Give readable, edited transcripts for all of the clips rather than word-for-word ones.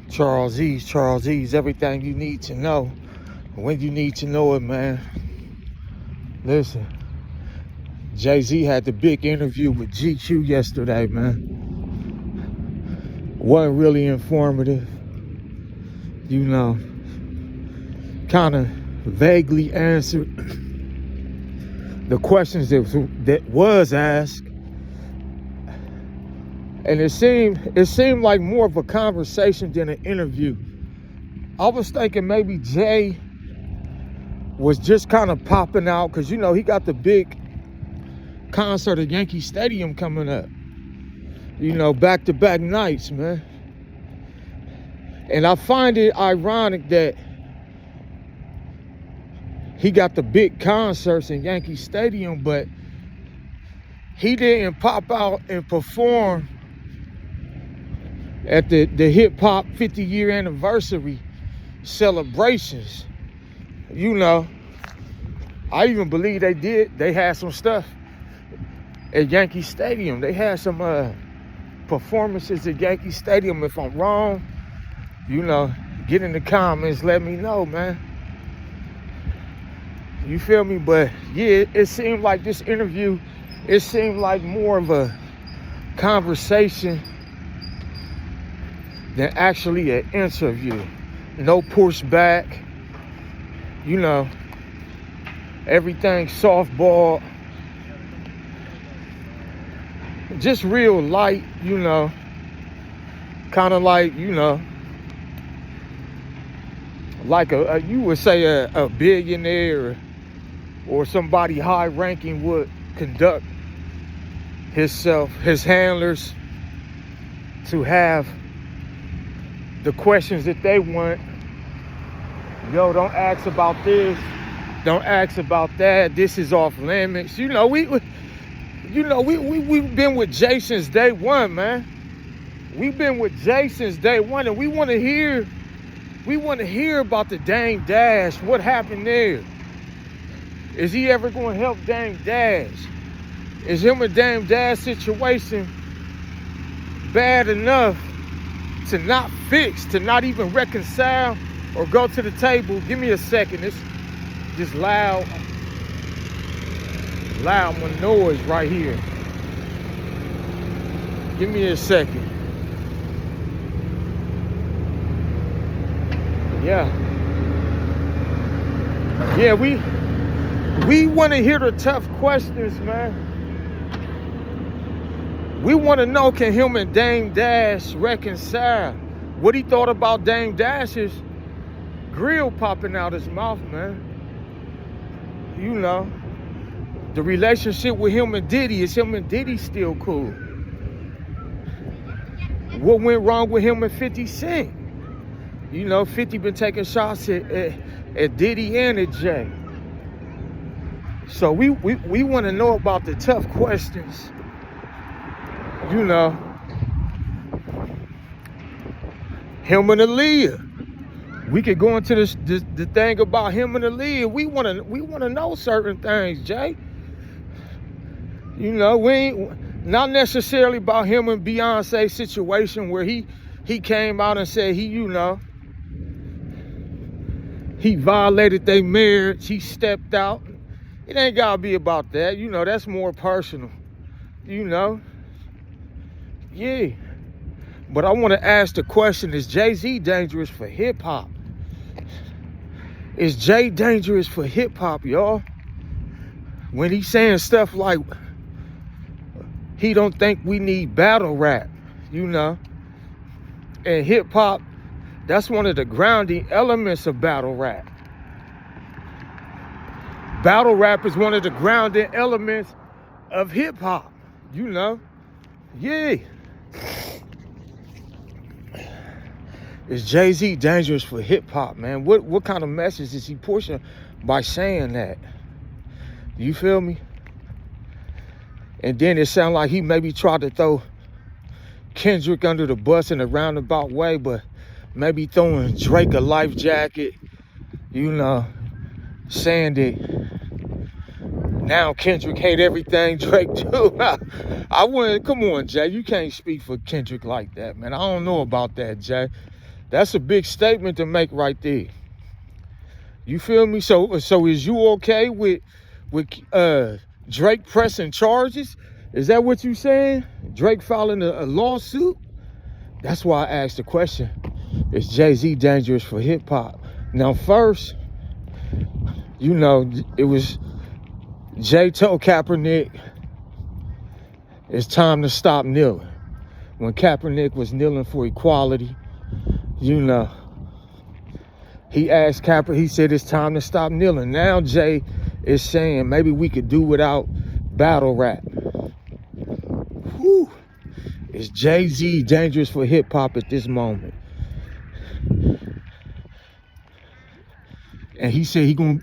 Charles E's, everything you need to know when you need to know it, man. Listen, Jay-Z had the big interview with GQ yesterday, man. Wasn't really informative, you know, kind of vaguely answered the questions that was asked. And it seemed like more of a conversation than an interview. I was thinking maybe Jay was just kind of popping out because, you know, he got the big concert at Yankee Stadium coming up. You know, back-to-back nights, man. And I find it ironic that he got the big concerts in Yankee Stadium, but he didn't pop out and perform at the hip-hop 50-year anniversary celebrations. You know, I even believe they had some stuff at Yankee Stadium. They had some performances at Yankee Stadium. If I'm wrong, you know, get in the comments, let me know, man. You feel me? But yeah, it seemed like this interview, it seemed like more of a conversation than actually an interview. No pushback, you know, everything softball, just real light, you know, kind of like, you know, like you would say a billionaire or somebody high ranking would conduct his handlers to have the questions that they want. Yo, don't ask about this, don't ask about that, this is off limits. You know, we've been with Jay since day one, man. We've been with Jay since day one, and we want to hear about the Dame Dash. What happened there? Is he ever going to help Dame Dash? Is him and Dame Dash situation bad enough to not fix, to not even reconcile or go to the table? Give me a second. It's just loud noise right here. Give me a second. Yeah, we want to hear the tough questions, man. We want to know, can him and Dame Dash reconcile? What he thought about Dame Dash's grill popping out his mouth, man. You know, the relationship with him and Diddy, is him and Diddy still cool? What went wrong with him and 50 Cent? You know, 50 been taking shots at Diddy and at Jay. So we want to know about the tough questions. You know, him and Aaliyah. We could go into the thing about him and Aaliyah. We want to know certain things, Jay. You know, we ain't not necessarily about him and Beyonce situation where he came out and said he violated their marriage, he stepped out. It ain't gotta be about that. You know, that's more personal. You know? Yeah. But I want to ask the question, is Jay-Z dangerous for hip-hop? Is Jay dangerous for hip-hop, y'all? When he's saying stuff like, he don't think we need battle rap, you know? And hip-hop, that's one of the grounding elements of battle rap. Battle rap is one of the grounding elements of hip-hop, you know? Yeah. Is Jay-Z dangerous for hip-hop, man? What kind of message is he pushing by saying that? You feel me? And then it sounds like he maybe tried to throw Kendrick under the bus in a roundabout way, but maybe throwing Drake a life jacket, you know, saying that now Kendrick hate everything Drake do. I wouldn't, come on, Jay, you can't speak for Kendrick like that, man. I don't know about that, Jay. That's a big statement to make right there. You feel me? So is you okay with Drake pressing charges? Is that what you saying? Drake filing a lawsuit? That's why I asked the question. Is Jay-Z dangerous for hip hop? Now first, you know, it was Jay told Kaepernick, it's time to stop kneeling. When Kaepernick was kneeling for equality, you know, he asked Kaepernick, he said it's time to stop kneeling. Now Jay is saying maybe we could do without battle rap. Whew. Is Jay-Z dangerous for hip hop at this moment? And he said he gonna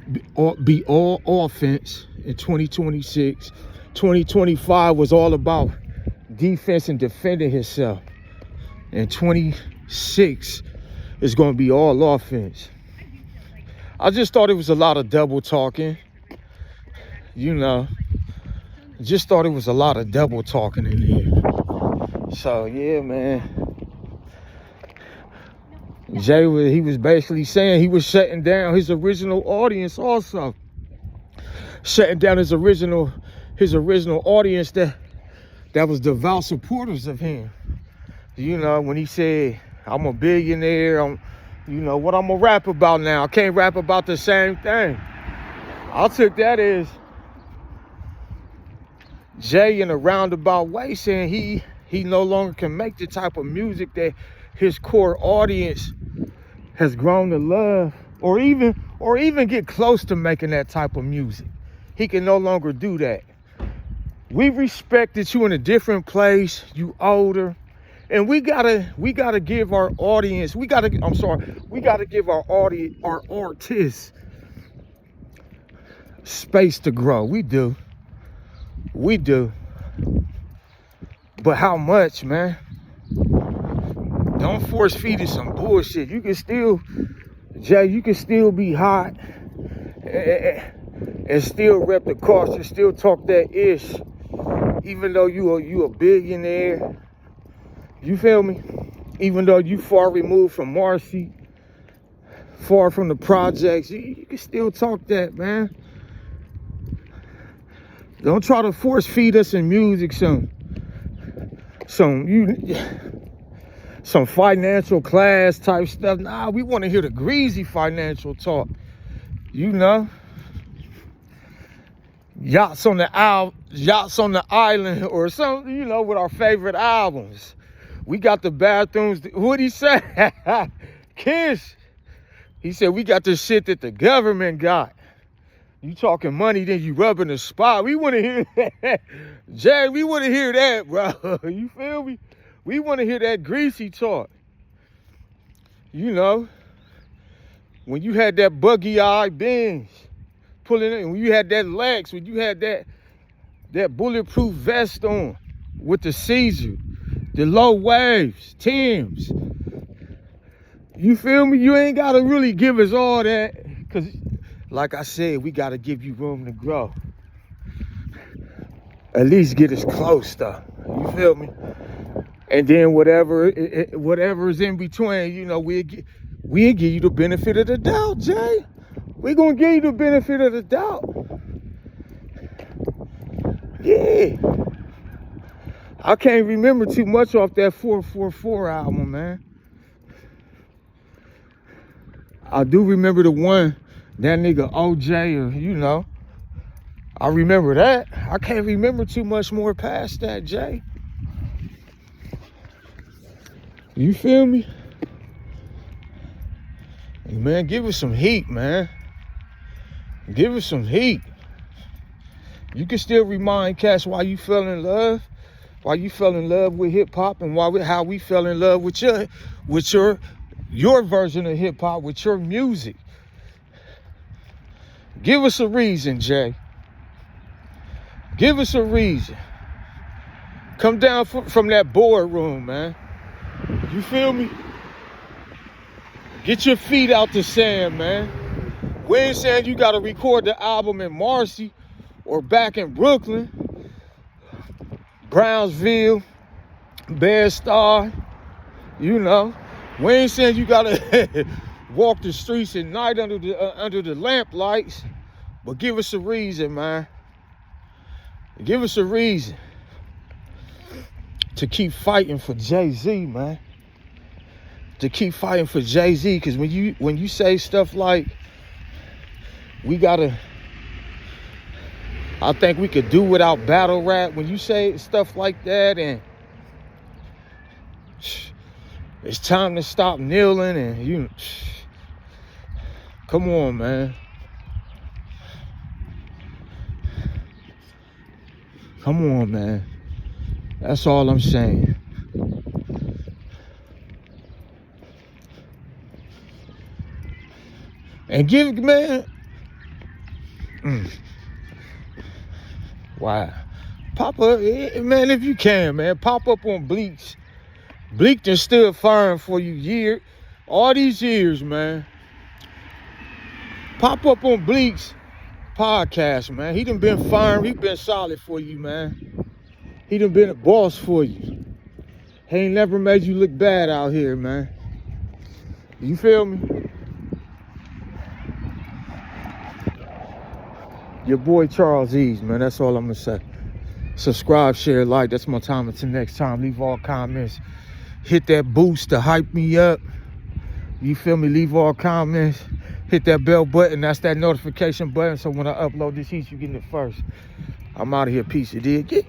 be all offense in 2026. 2025 was all about defense and defending himself. And 26 is gonna be all offense. I just thought it was a lot of double talking. You know, just thought it was a lot of double talking in here. So yeah, man. Jay he was basically saying he was shutting down his original audience also. Shutting down his original audience that was devout supporters of him. You know, when he said, I'm a billionaire, you know, what I'm gonna rap about now? I can't rap about the same thing. I took that as Jay in a roundabout way saying he no longer can make the type of music that his core audience has grown to love, or even get close to making that type of music. He can no longer do that. We respected you in a different place, you older, and we gotta give our audience, we gotta give our audience, our artists space to grow. We do. But how much, man? Don't force feed it some bullshit. You can still, Jay, you can still be hot and still rep the culture, still talk that ish, even though you a billionaire. You feel me? Even though you far removed from Marcy, far from the projects, you can still talk that, man. Don't try to force feed us in music some financial class type stuff. Nah, we want to hear the greasy financial talk. You know, yachts on the island, or something. You know, with our favorite albums. We got the bathrooms. What'd he say? Kiss. He said we got the shit that the government got. You talking money, then you rubbing the spot. We want to hear that. Jay, we want to hear that, bro. You feel me? We want to hear that greasy talk. You know, when you had that buggy-eyed Benz pulling in, when you had that Lex, when you had that bulletproof vest on with the Caesar, the low waves, Timbs. You feel me? You ain't got to really give us all that, because like I said, we got to give you room to grow. At least get us close, though. You feel me? And then whatever's in between, you know, we'll give you the benefit of the doubt, Jay. We're going to give you the benefit of the doubt. Yeah. I can't remember too much off that 444 album, man. I do remember the one, that nigga OJ, or, you know. I remember that. I can't remember too much more past that, Jay. You feel me? Hey, man, give us some heat, man. Give us some heat. You can still remind cats why you fell in love, why you fell in love with hip hop, and how we fell in love with your version of hip hop, with your music. Give us a reason, Jay. Give us a reason. Come down from that boardroom, man. You feel me? Get your feet out the sand, man. We ain't saying you gotta record the album in Marcy or back in Brooklyn, Brownsville, Bed-Stuy, you know. We ain't saying you gotta walk the streets at night under the lamp lights, but give us a reason, man. Give us a reason to keep fighting for Jay-Z, man. To keep fighting for Jay-Z, because when you say stuff like I think we could do without battle rap. When you say stuff like that, and it's time to stop kneeling, and come on, man. Come on, man. That's all I'm saying. And give, man. Wow. Pop up, man, if you can, man. Pop up on Bleak's. Bleak done stood firm for you all these years, man. Pop up on Bleak's podcast, man. He done been firm. He been solid for you, man. He done been a boss for you. He ain't never made you look bad out here, man. You feel me? Your boy Charles Ease, man. That's all I'm gonna say. Subscribe, share, like. That's my time. Until next time, leave all comments. Hit that boost to hype me up. You feel me? Leave all comments. Hit that bell button. That's that notification button. So when I upload this heat, you getting it first. I'm out of here. Peace. You dig? Yeah.